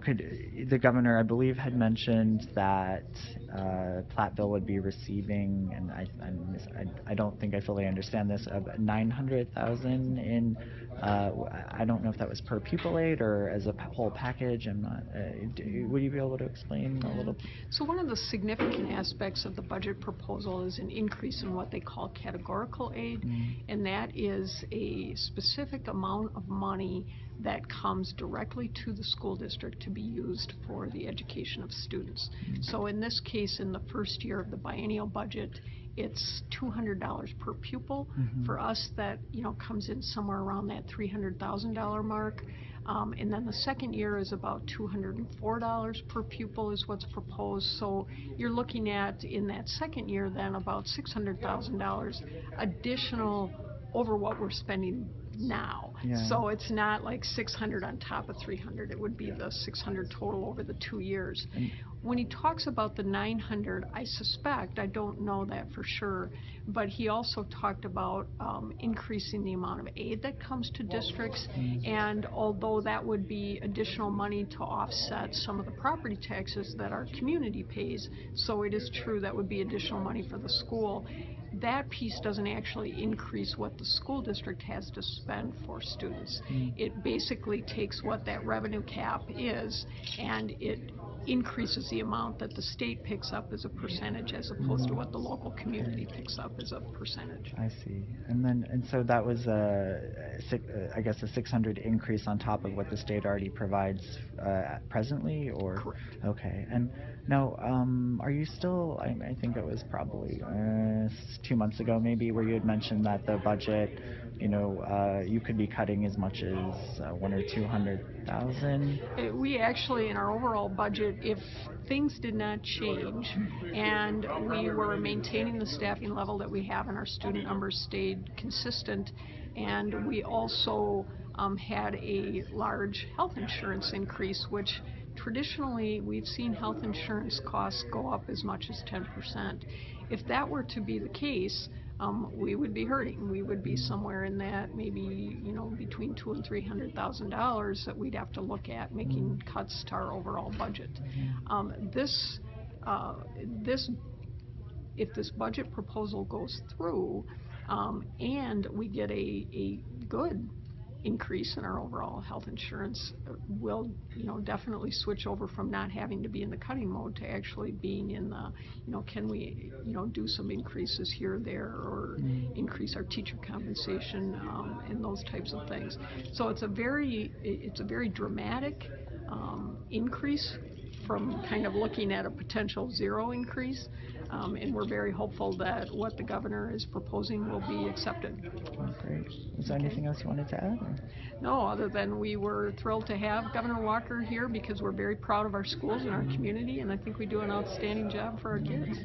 could the governor, I believe, had mentioned that Platteville would be receiving, and I don't think I fully understand this, 900,000 in. I don't know if that was per pupil aid or as a whole package. I'm not. Would you be able to explain a little? So one of the significant aspects of the budget proposal is an increase in what they call categorical aid, and that is a specific amount of money that comes directly to the school district to be used for the education of students. So in this case, in the first year of the biennial budget, it's $200 per pupil. For us, that comes in somewhere around that $300,000 mark. And then the second year is about $204 per pupil is what's proposed. So you're looking at, in that second year, then about $600,000 additional over what we're spending now. Yeah. So it's not like 600 on top of 300. It would be the 600 total over the 2 years. When he talks about the 900, I suspect, I don't know that for sure, but he also talked about increasing the amount of aid that comes to districts, and although that would be additional money to offset some of the property taxes that our community pays, so it is true that would be additional money for the school. That piece doesn't actually increase what the school district has to spend for students. It basically takes what that revenue cap is, and it increases the amount that the state picks up as a percentage as opposed to what the local community picks up as a percentage. I see. And so that was I guess a 600 increase on top of what the state already provides presently, or? Correct. Okay. And now, are you still? I think it was probably 2 months ago, maybe, where you had mentioned that the budget, you could be cutting as much as 100,000 or 200,000. We actually, in our overall budget, if things did not change and we were maintaining the staffing level that we have and our student numbers stayed consistent, and we also had a large health insurance increase, which traditionally we've seen health insurance costs go up as much as 10%. If that were to be the case, we would be hurting. We would be somewhere in that maybe between $200,000 and $300,000 that we'd have to look at making cuts to our overall budget. If this budget proposal goes through and we get a good increase in our overall health insurance, we'll definitely switch over from not having to be in the cutting mode to actually being in the can we do some increases here or there, or increase our teacher compensation and those types of things. So it's a very dramatic increase from kind of looking at a potential zero increase, and we're very hopeful that what the governor is proposing will be accepted. Oh, great. Is there anything else you wanted to add? Or? No, other than we were thrilled to have Governor Walker here because we're very proud of our schools and our community, and I think we do an outstanding job for our kids.